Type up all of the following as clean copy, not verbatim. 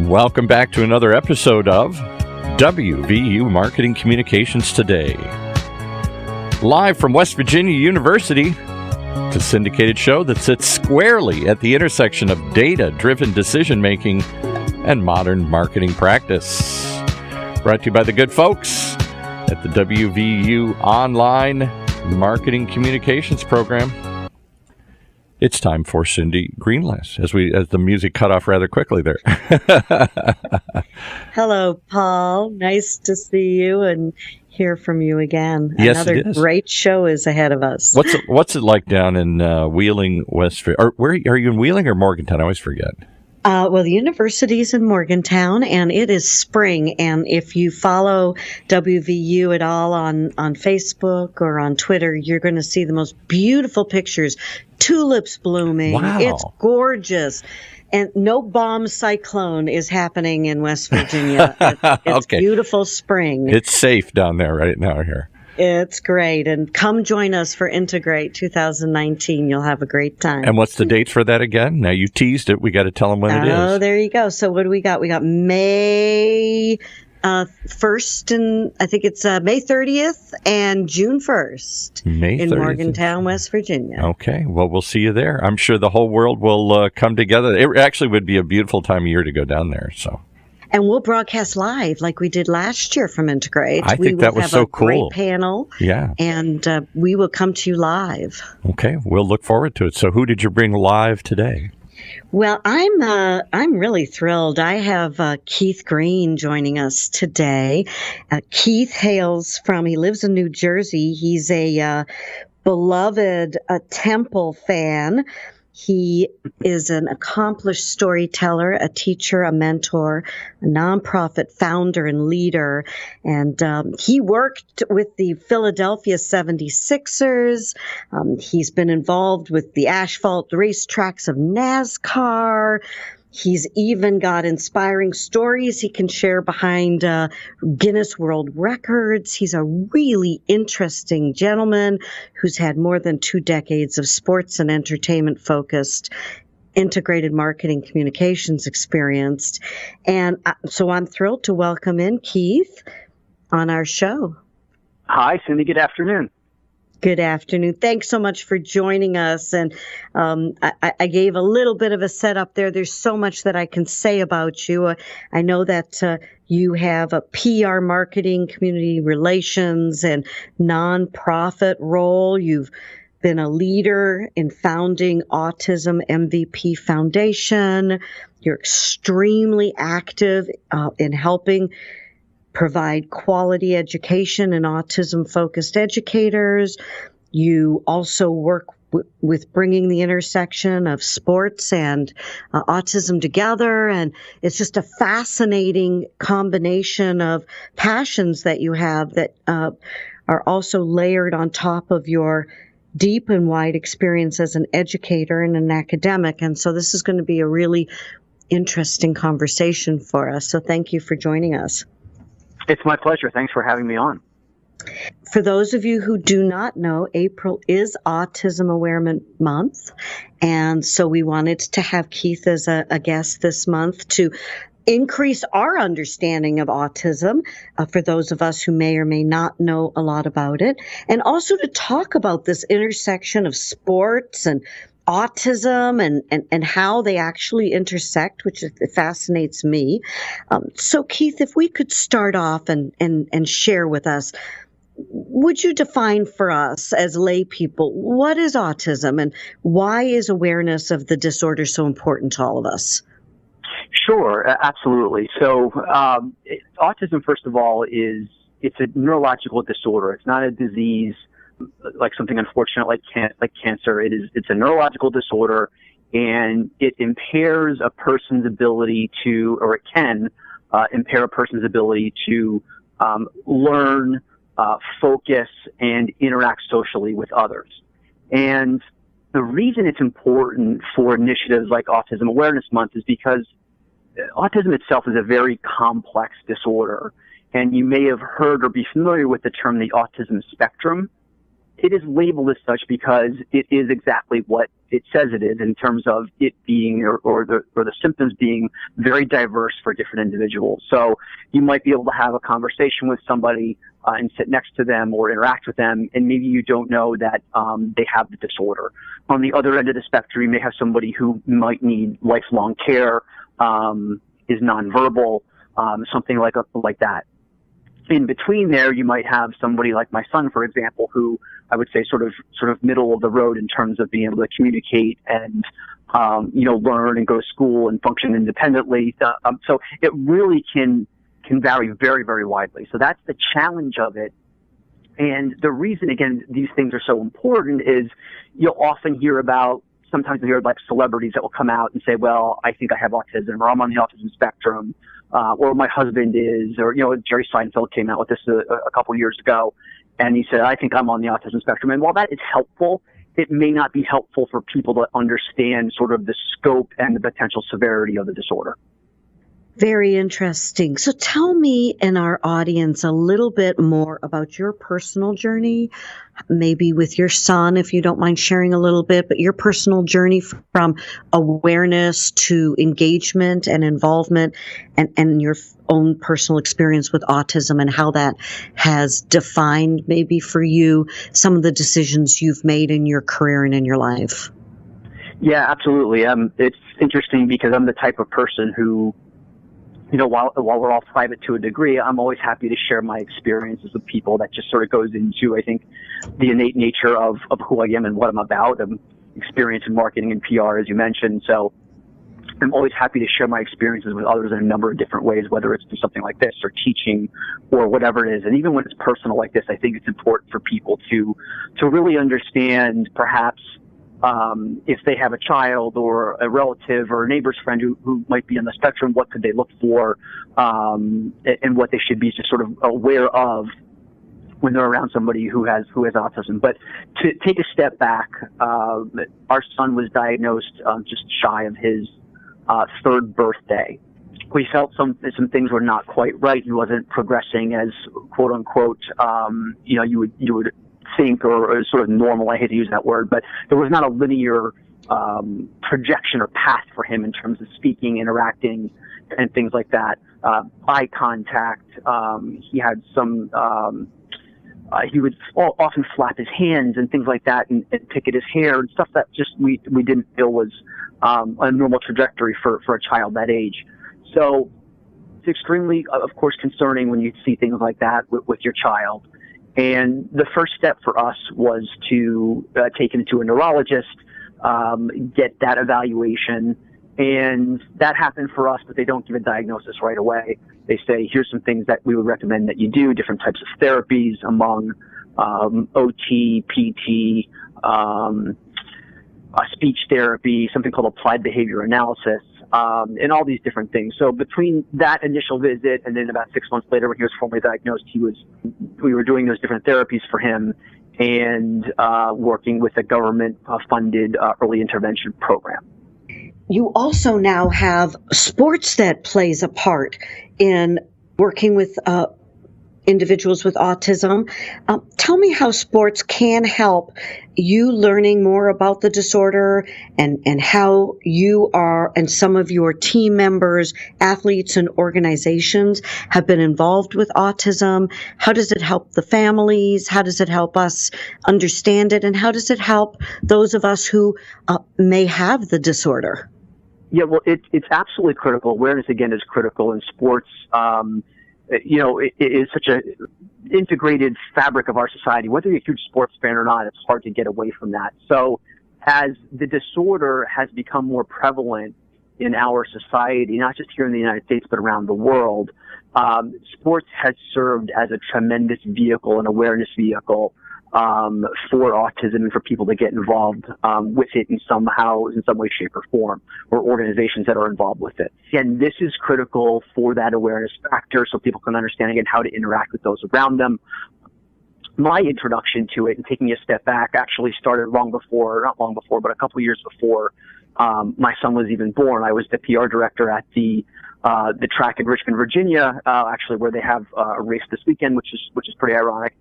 Welcome back to another episode of WVU Marketing Communications Today. Live from West Virginia University, it's a syndicated show that sits squarely at the intersection of data-driven decision-making and modern marketing practice. Brought to you by the good folks at the WVU Online Marketing Communications Program. It's time for Cyndi Greenglass, as the music cut off rather quickly there. Hello, Paul. Nice to see you and hear from you again. Yes, Another it is. Great show is ahead of us. What's it like down in Wheeling, West Virginia? Or where are you in Wheeling or Morgantown? I always forget. Well, the university's in Morgantown, and it is spring. And if you follow WVU at all on Facebook or on Twitter, you're going to see the most beautiful pictures. Tulips blooming. Wow. It's gorgeous. And no bomb cyclone is happening in West Virginia. It's Okay. Beautiful spring. It's safe down there right now here. It's great. And come join us for Integrate 2019. You'll have a great time. And what's the dates for that again? Now, you teased it. We got to tell them when it is. Oh, there you go. So what do we got? We got May 1st, and I think it's May 30th and June 1st in Morgantown, West Virginia. Okay. Well, we'll see you there. I'm sure the whole world will come together. It actually would be a beautiful time of year to go down there. So. And we'll broadcast live like we did last year from Integrate. I think that was so cool. We will have a great panel. Yeah. And we will come to you live. Okay. We'll look forward to it. So who did you bring live today? Well, I'm really thrilled. I have Keith Green joining us today. Keith he lives in New Jersey. He's a beloved Temple fan. He is an accomplished storyteller, a teacher, a mentor, a nonprofit founder and leader. And he worked with the Philadelphia 76ers. He's been involved with the asphalt racetracks of NASCAR. He's even got inspiring stories he can share behind Guinness World Records. He's a really interesting gentleman who's had more than 2 decades of sports and entertainment-focused integrated marketing communications experience. And so I'm thrilled to welcome in Keith on our show. Hi, Cyndi. Good afternoon. Good afternoon. Thanks so much for joining us. And I gave a little bit of a setup there. There's so much that I can say about you. I know that you have a PR marketing, community relations, and nonprofit role. You've been a leader in founding Autism MVP Foundation. You're extremely active in helping provide quality education and autism-focused educators. You also work with bringing the intersection of sports and autism together. And it's just a fascinating combination of passions that you have that are also layered on top of your deep and wide experience as an educator and an academic. And so this is going to be a really interesting conversation for us. So thank you for joining us. It's my pleasure. Thanks for having me on. For those of you who do not know, April is Autism Awareness Month. And so we wanted to have Keith as a guest this month to increase our understanding of autism for those of us who may or may not know a lot about it. And also to talk about this intersection of sports and autism and how they actually intersect, which fascinates me. So Keith, if we could start off and share with us, would you define for us as lay people, what is autism and why is awareness of the disorder so important to all of us? Sure, absolutely. So autism, first of all, it's a neurological disorder. It's not a disease like something unfortunate like cancer. It's a neurological disorder, and it impairs a person's ability to, or it can impair a person's ability to learn, focus, and interact socially with others. And the reason it's important for initiatives like Autism Awareness Month is because autism itself is a very complex disorder. And you may have heard or be familiar with the term the autism spectrum. it is labeled as such because it is exactly what it says it is in terms of it being or the symptoms being very diverse for different individuals. So you might be able to have a conversation with somebody and sit next to them or interact with them, and maybe you don't know that they have the disorder. On the other end of the spectrum, you may have somebody who might need lifelong care, is nonverbal, something like that. In between there, you might have somebody like my son, for example, who I would say sort of middle of the road in terms of being able to communicate and learn and go to school and function independently. So it really can vary very, very widely. So that's the challenge of it. And the reason, again, these things are so important is you'll often hear about, sometimes you hear like celebrities that will come out and say, well, I think I have autism, or I'm on the autism spectrum, or my husband is, or, Jerry Seinfeld came out with this a couple years ago, and he said, I think I'm on the autism spectrum. And while that is helpful, it may not be helpful for people to understand sort of the scope and the potential severity of the disorder. Very interesting. So tell me and our audience a little bit more about your personal journey, maybe with your son, if you don't mind sharing a little bit, but your personal journey from awareness to engagement and involvement and your own personal experience with autism and how that has defined maybe for you some of the decisions you've made in your career and in your life. Yeah, absolutely. It's interesting because I'm the type of person who, while we're all private to a degree, I'm always happy to share my experiences with people. That just sort of goes into, I think, the innate nature of who I am and what I'm about. I'm experienced in marketing and PR, as you mentioned. So I'm always happy to share my experiences with others in a number of different ways, whether it's through something like this or teaching or whatever it is. And even when it's personal like this, I think it's important for people to really understand perhaps if they have a child or a relative or a neighbor's friend who might be on the spectrum, what could they look for, and what they should be just sort of aware of when they're around somebody who has autism. But to take a step back, our son was diagnosed just shy of his third birthday. We felt some things were not quite right. He wasn't progressing as quote unquote, you would think or sort of normal. I hate to use that word, but there was not a linear projection or path for him in terms of speaking, interacting, and things like that. Eye contact. He had some. He would often flap his hands and things like that, and pick at his hair and stuff that just we didn't feel was a normal trajectory for a child that age. So it's extremely, of course, concerning when you see things like that with your child. And the first step for us was to take him to a neurologist, get that evaluation. And that happened for us, but they don't give a diagnosis right away. They say, here's some things that we would recommend that you do, different types of therapies among OT, PT, speech therapy, something called applied behavior analysis, and all these different things. So between that initial visit and then about 6 months later when he was formally diagnosed, we were doing those different therapies for him and working with a government-funded early intervention program. You also now have sports that plays a part in working with individuals with autism. Tell me how sports can help you learning more about the disorder and how you are and some of your team members, athletes and organizations have been involved with autism. How does it help the families? How does it help us understand it? And how does it help those of us who may have the disorder? Yeah, well, it's absolutely critical. Awareness, again, is critical in sports. It is such a integrated fabric of our society. Whether you're a huge sports fan or not, it's hard to get away from that. So as the disorder has become more prevalent in our society, not just here in the United States, but around the world, sports has served as a tremendous vehicle, an awareness vehicle for autism and for people to get involved with it in some way, shape, or form, or organizations that are involved with it. And this is critical for that awareness factor so people can understand, again, how to interact with those around them. My introduction to it and taking a step back actually started not long before, but a couple of years before my son was even born. I was the PR director at the track in Richmond, Virginia, actually, where they have a race this weekend, which is pretty ironic.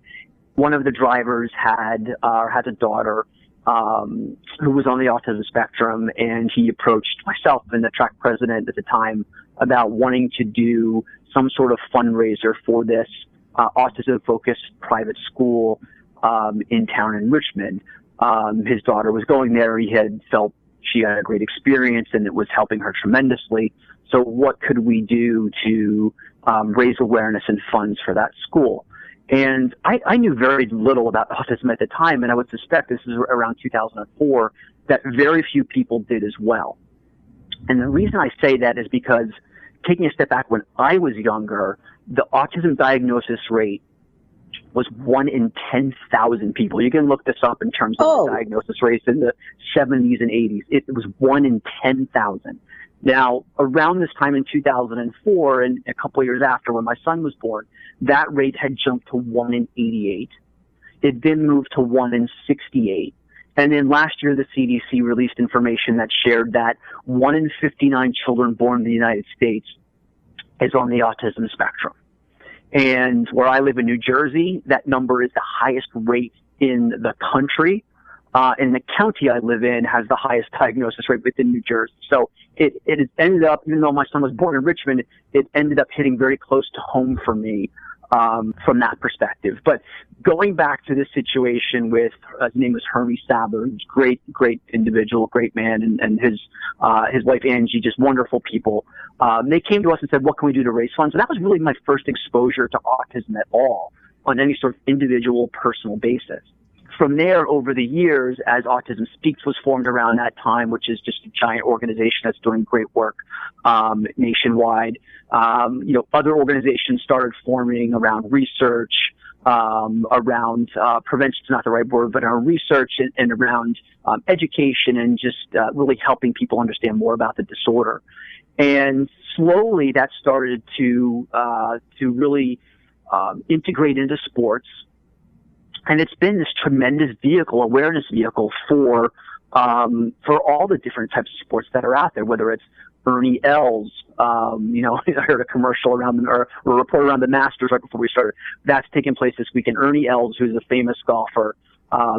One of the drivers had a daughter who was on the autism spectrum, and he approached myself and the track president at the time about wanting to do some sort of fundraiser for this autism-focused private school in town in Richmond. His daughter was going there. He had felt she had a great experience, and it was helping her tremendously. So what could we do to raise awareness and funds for that school? And I knew very little about autism at the time, and I would suspect this is around 2004, that very few people did as well. And the reason I say that is because, taking a step back, when I was younger, the autism diagnosis rate was 1 in 10,000 people. You can look this up in terms of the diagnosis rates in the 70s and 80s. It was 1 in 10,000. Now, around this time in 2004 and a couple of years after, when my son was born, that rate had jumped to 1 in 88. It then moved to 1 in 68. And then last year, the CDC released information that shared that 1 in 59 children born in the United States is on the autism spectrum. And where I live in New Jersey, that number is the highest rate in the country. And the county I live in has the highest diagnosis rate within New Jersey. So it has ended up, even though my son was born in Richmond, it ended up hitting very close to home for me from that perspective. But going back to this situation with, his name was Hermie Saber, great individual, great man, and his wife Angie, just wonderful people. They came to us and said, what can we do to raise funds? So that was really my first exposure to autism at all on any sort of individual, personal basis. From there, over the years, as Autism Speaks was formed around that time, which is just a giant organization that's doing great work nationwide, other organizations started forming around research, around prevention is not the right word, but around research and around education and just really helping people understand more about the disorder. And slowly that started to really integrate into sports. And it's been this tremendous awareness vehicle for all the different types of sports that are out there, whether it's Ernie Els, I heard a commercial around or a report around the Masters right before we started. That's taking place this weekend. Ernie Els, who's a famous golfer,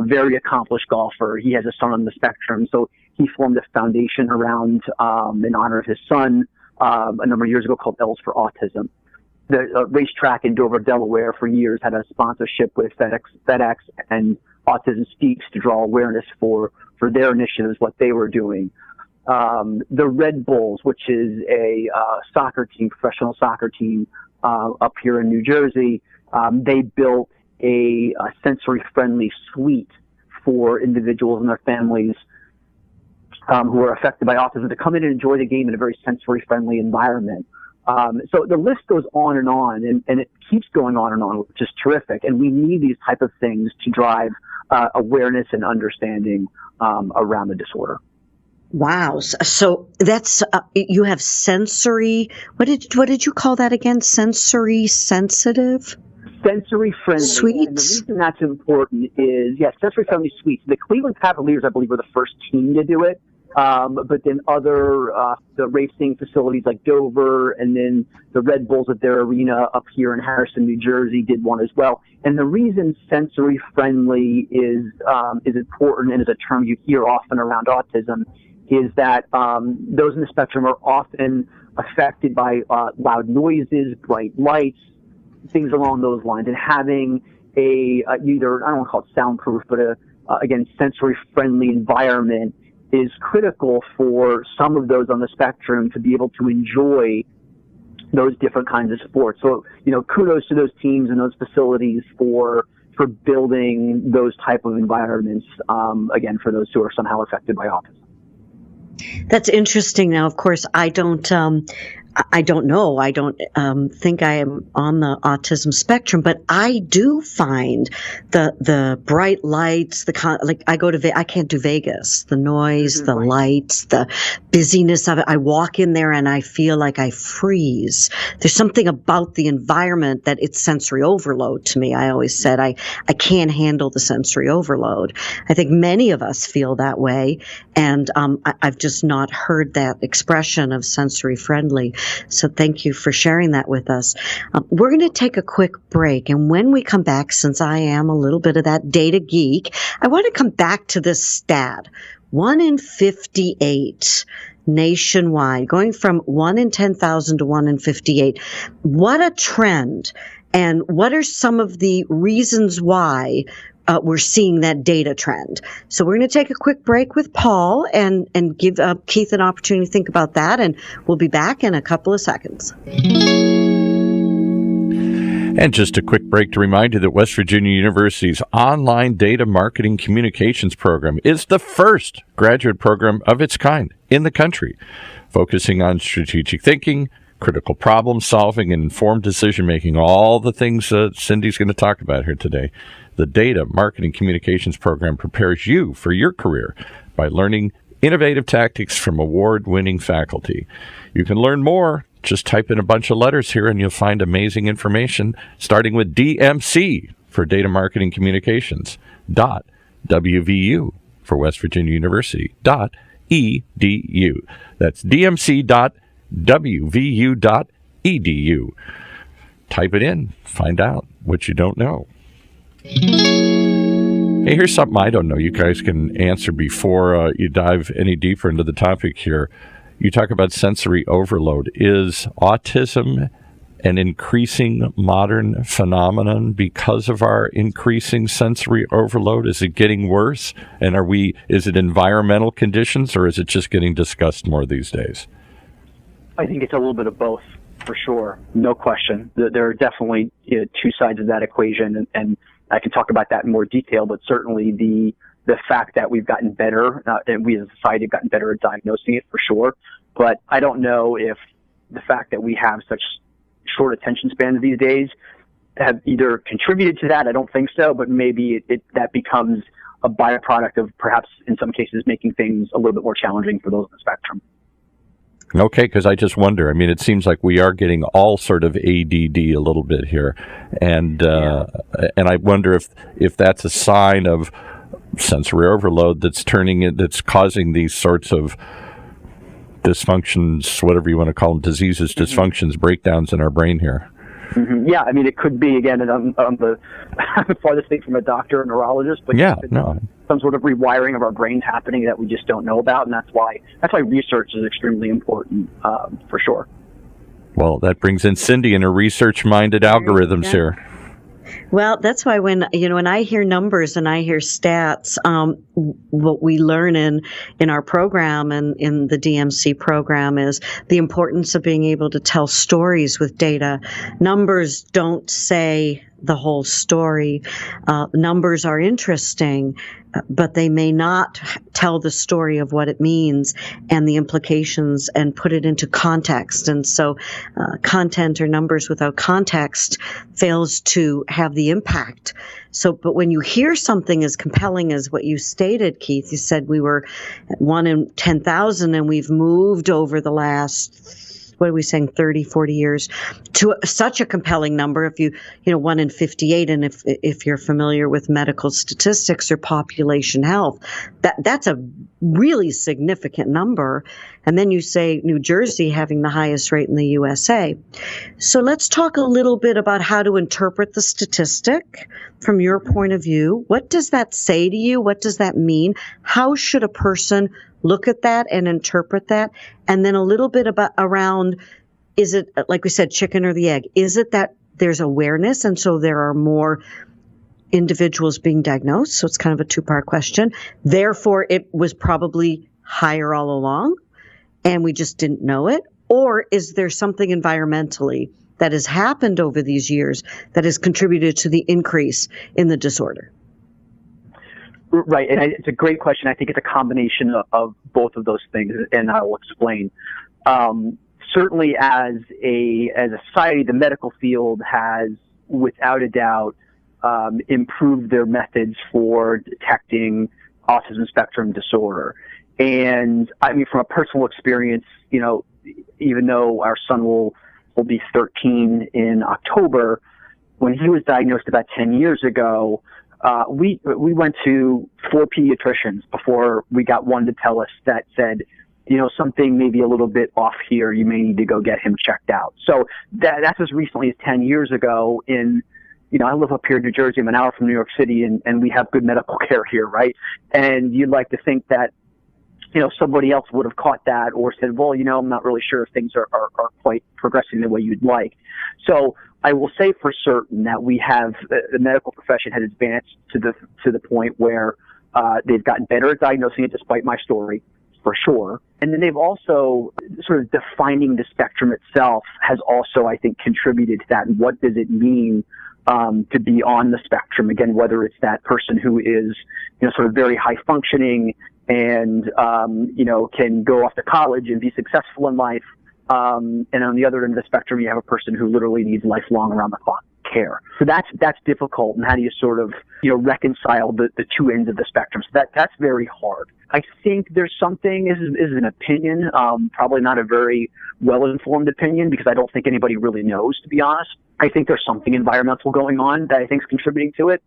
very accomplished golfer. He has a son on the spectrum. So he formed a foundation around, in honor of his son, a number of years ago called Els for Autism. The racetrack in Dover, Delaware, for years had a sponsorship with FedEx and Autism Speaks to draw awareness for their initiatives, what they were doing. The Red Bulls, which is a professional soccer team up here in New Jersey, they built a sensory-friendly suite for individuals and their families who are affected by autism to come in and enjoy the game in a very sensory-friendly environment. So the list goes on, and it keeps going on, which is terrific. And we need these type of things to drive awareness and understanding around the disorder. Wow. So that's you have sensory. What did you call that again? Sensory sensitive. Sensory friendly suites. And the reason that's important is sensory friendly suites. The Cleveland Cavaliers, I believe, were the first team to do it. But then other, the racing facilities like Dover and then the Red Bulls at their arena up here in Harrison, New Jersey did one as well. And the reason sensory friendly is important and is a term you hear often around autism is that, those in the spectrum are often affected by, loud noises, bright lights, things along those lines. And having either, I don't want to call it soundproof, but again, sensory friendly environment is critical for some of those on the spectrum to be able to enjoy those different kinds of sports. So, kudos to those teams and those facilities for building those type of environments, again, for those who are somehow affected by autism. That's interesting. Now, of course, I don't know. I don't think I am on the autism spectrum, but I do find the bright lights, I can't do Vegas, the noise, the lights, the busyness of it. I walk in there and I feel like I freeze. There's something about the environment that it's sensory overload to me. I always said I can't handle the sensory overload. I think many of us feel that way, and I've just not heard that expression of sensory friendly. So thank you for sharing that with us. We're going to take a quick break. And when we come back, since I am a little bit of that data geek, I want to come back to this stat. 1 in 58 nationwide, going from 1 in 10,000 to 1 in 58. What a trend. And what are some of the reasons why we're seeing that data trend? So we're going to take a quick break with Paul and give Keith an opportunity to think about that. And we'll be back in a couple of seconds. And just a quick break to remind you that West Virginia University's online data marketing communications program is the first graduate program of its kind in the country, focusing on strategic thinking, critical problem solving, and informed decision making, all the things that Cyndi's going to talk about here today. The Data Marketing Communications program prepares you for your career by learning innovative tactics from award-winning faculty. You can learn more. Just type in a bunch of letters here and you'll find amazing information, starting with DMC for Data Marketing Communications, .WVU for West Virginia University, .edu. That's dmc.wvu.edu. Type it in, find out what you don't know. Hey, here's something I don't know. You guys can answer before you dive any deeper into the topic here. You talk about sensory overload. Is autism an increasing modern phenomenon because of our increasing sensory overload? Is it getting worse? And is it environmental conditions, or is it just getting discussed more these days? I think it's a little bit of both, for sure. No question. There are definitely two sides of that equation, and I can talk about that in more detail, but certainly the fact that we've gotten better, and we as a society have gotten better at diagnosing it, for sure. But I don't know if the fact that we have such short attention spans these days have either contributed to that. I don't think so, but maybe that becomes a byproduct of perhaps in some cases making things a little bit more challenging for those on the spectrum. Okay, because I just wonder. I mean, it seems like we are getting all sort of ADD a little bit here, and I wonder if that's a sign of sensory overload that's causing these sorts of dysfunctions, whatever you want to call them, diseases, dysfunctions, breakdowns in our brain here. Mm-hmm. Yeah, I mean, it could be, again, on the farthest thing from a doctor or neurologist, but some sort of rewiring of our brains happening that we just don't know about, and that's why research is extremely important, for sure. Well, that brings in Cyndi and her research-minded algorithms here. Well, that's why when I hear numbers and I hear stats, what we learn in our program and in the DMC program is the importance of being able to tell stories with data. Numbers don't say the whole story. Numbers are interesting, but they may not tell the story of what it means and the implications and put it into context. And so content or numbers without context fails to have the impact. So, but when you hear something as compelling as what you stated, Keith, you said we were at 1 in 10,000 and we've moved over the last, 30, 40 years to such a compelling number. If 1 in 58, and if you're familiar with medical statistics or population health, that's a really significant number. And then you say New Jersey having the highest rate in the USA. So let's talk a little bit about how to interpret the statistic from your point of view. What does that say to you? What does that mean? How should a person look at that and interpret that? And then a little bit around, is it, like we said, chicken or the egg? Is it that there's awareness and so there are more individuals being diagnosed? So it's kind of a two-part question. Therefore, it was probably higher all along and we just didn't know it? Or is there something environmentally that has happened over these years that has contributed to the increase in the disorder? Right, and it's a great question. I think it's a combination of both of those things, and I will explain. Certainly, as a society, the medical field has, without a doubt, improved their methods for detecting autism spectrum disorder. And I mean, from a personal experience, even though our son will be 13 in October, when he was diagnosed about 10 years ago, we went to 4 pediatricians before we got one to tell us that said, something maybe a little bit off here. You may need to go get him checked out. So that's as recently as 10 years ago I live up here in New Jersey. I'm an hour from New York City, and we have good medical care here, right? And you'd like to think that, somebody else would have caught that or said, well, I'm not really sure if things are quite progressing the way you'd like. So I will say for certain that we have, the medical profession has advanced to the point where they've gotten better at diagnosing it, despite my story, for sure. And then they've also sort of defining the spectrum itself has also, I think, contributed to that. And what does it mean to be on the spectrum? Again, whether it's that person who is, sort of very high functioning and, can go off to college and be successful in life. And on the other end of the spectrum, you have a person who literally needs lifelong around the clock care. So that's difficult. And how do you sort of, reconcile the two ends of the spectrum? So that's very hard. I think there's something, this is an opinion, probably not a very well-informed opinion, because I don't think anybody really knows, to be honest. I think there's something environmental going on that I think is contributing to it.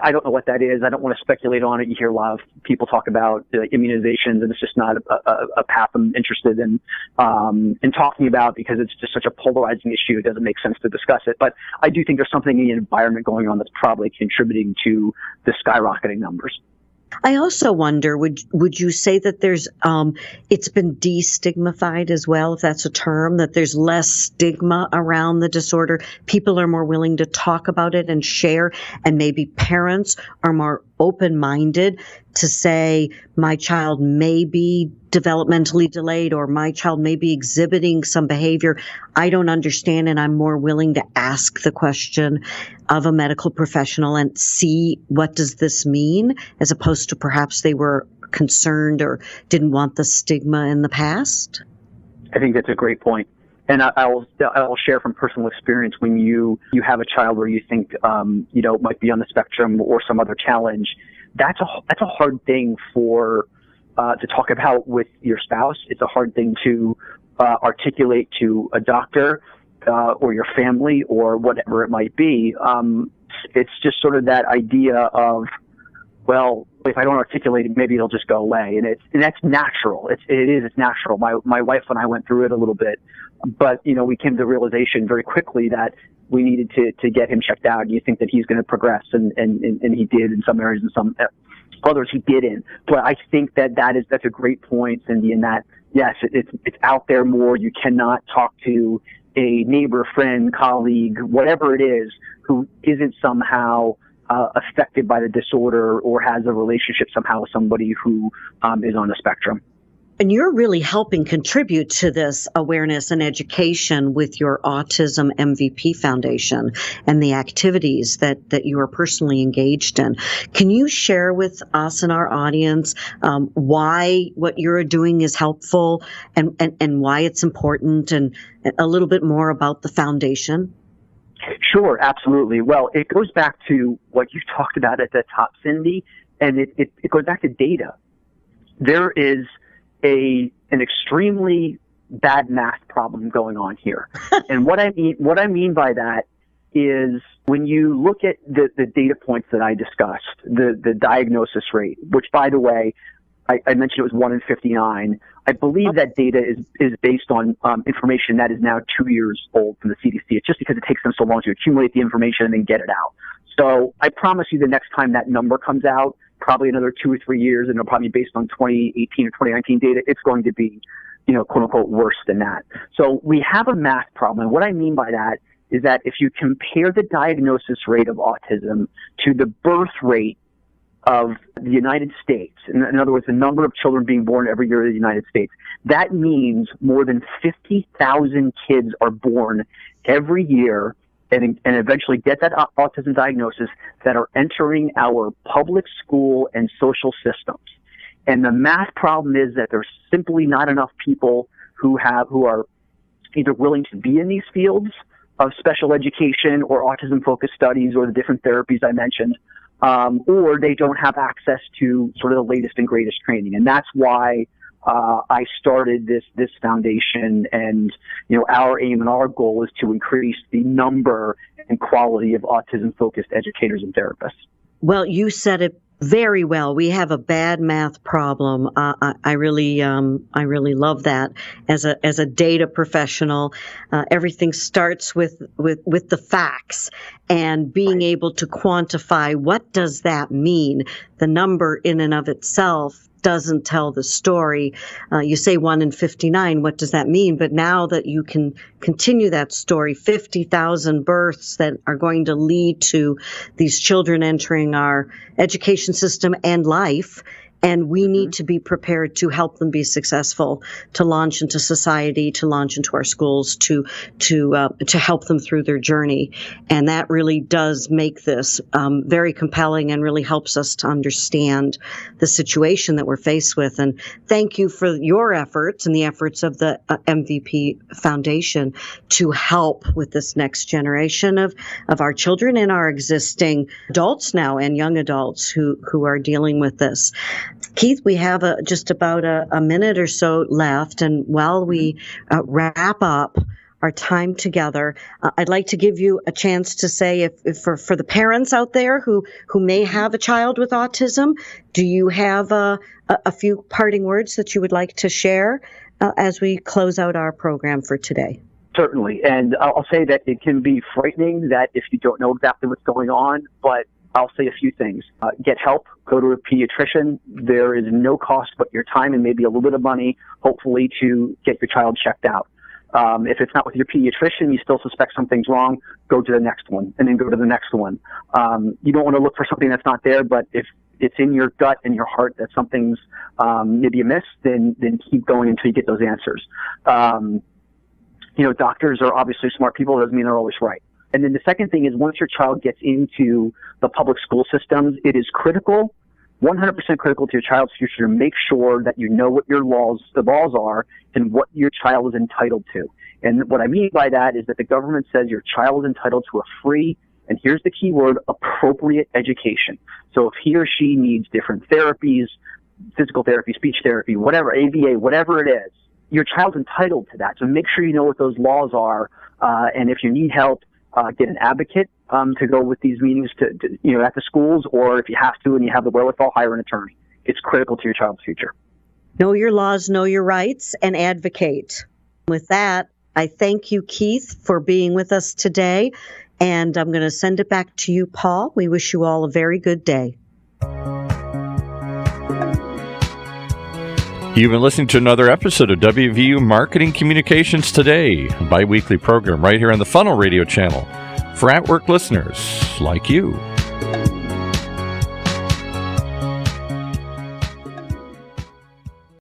I don't know what that is. I don't want to speculate on it. You hear a lot of people talk about immunizations, and it's just not a path I'm interested in talking about, because it's just such a polarizing issue. It doesn't make sense to discuss it. But I do think there's something in the environment going on that's probably contributing to the skyrocketing numbers. I also wonder, would you say that there's it's been destigmatized as well, if that's a term, that there's less stigma around the disorder? People are more willing to talk about it and share, and maybe parents are more open-minded to say, my child may be developmentally delayed, or my child may be exhibiting some behavior I don't understand, and I'm more willing to ask the question of a medical professional and see, what does this mean, as opposed to perhaps they were concerned or didn't want the stigma in the past? I think that's a great point. And I'll share from personal experience, when you have a child where you think, might be on the spectrum or some other challenge, that's a hard thing to talk about with your spouse. It's a hard thing to articulate to a doctor or your family or whatever it might be. It's just sort of that idea of, well, if I don't articulate it, maybe it'll just go away. And that's natural. It's natural. My wife and I went through it a little bit, but, we came to the realization very quickly that we needed to get him checked out. You think that he's going to progress, and he did in some areas, and some others he didn't. But I think that's a great point, Cyndi, in that, yes, it's out there more. You cannot talk to a neighbor, friend, colleague, whatever it is, who isn't somehow affected by the disorder or has a relationship somehow with somebody who is on the spectrum. And you're really helping contribute to this awareness and education with your Autism MVP Foundation and the activities that you are personally engaged in. Can you share with us and our audience why what you're doing is helpful and why it's important, and a little bit more about the foundation? Sure, absolutely. Well, it goes back to what you talked about at the top, Cyndi, and it goes back to data. There is an extremely bad math problem going on here. And what I mean by that is, when you look at the data points that I discussed, the diagnosis rate, which, by the way, I mentioned it was 1 in 59. I believe that data is based on information that is now 2 years old from the CDC. It's just because it takes them so long to accumulate the information and then get it out. So I promise you, the next time that number comes out, probably another 2 or 3 years, and it'll probably be based on 2018 or 2019 data, it's going to be, quote unquote, worse than that. So we have a math problem. And what I mean by that is that if you compare the diagnosis rate of autism to the birth rate of the United States, in other words, the number of children being born every year in the United States, that means more than 50,000 kids are born every year and eventually get that autism diagnosis that are entering our public school and social systems. And the math problem is that there's simply not enough people who are either willing to be in these fields of special education or autism-focused studies or the different therapies I mentioned, or they don't have access to sort of the latest and greatest training. And that's why I started this foundation, and our aim and our goal is to increase the number and quality of autism-focused educators and therapists. Well, you said it Very well. We have a bad math problem. I really love that. As a data professional, everything starts with the facts and being able to quantify what does that mean. The number in and of itself doesn't tell the story. You say 1 in 59. What does that mean? But now that you can continue that story, 50,000 births that are going to lead to these children entering our education system and life. And we need to be prepared to help them be successful, to launch into society, to launch into our schools, to help them through their journey. And that really does make this very compelling and really helps us to understand the situation that we're faced with. And thank you for your efforts and the efforts of the MVP Foundation to help with this next generation of our children and our existing adults now and young adults who are dealing with this. Keith, we have just about a minute or so left, and while we wrap up our time together, I'd like to give you a chance to say, if for the parents out there who may have a child with autism, do you have a few parting words that you would like to share as we close out our program for today? Certainly, and I'll say that it can be frightening that if you don't know exactly what's going on, but I'll say a few things. Get help. Go to a pediatrician. There is no cost but your time and maybe a little bit of money, hopefully, to get your child checked out. If it's not with your pediatrician, you still suspect something's wrong, go to the next one, and then go to the next one. You don't want to look for something that's not there, but if it's in your gut and your heart that something's maybe amiss, then keep going until you get those answers. Doctors are obviously smart people. It doesn't mean they're always right. And then the second thing is, once your child gets into the public school systems, it is critical, 100% critical to your child's future, to make sure that you know what the laws are and what your child is entitled to. And what I mean by that is that the government says your child is entitled to a free, and here's the key word, appropriate education. So if he or she needs different therapies, physical therapy, speech therapy, whatever, ABA, whatever it is, your child's entitled to that. So make sure you know what those laws are, and if you need help, get an advocate to go with these meetings to at the schools, or if you have to and you have the wherewithal, hire an attorney. It's critical to your child's future. Know your laws, know your rights, and advocate. With that, I thank you, Keith, for being with us today, and I'm going to send it back to you, Paul. We wish you all a very good day. You've been listening to another episode of WVU Marketing Communications Today, a bi-weekly program right here on the Funnel Radio channel for at-work listeners like you.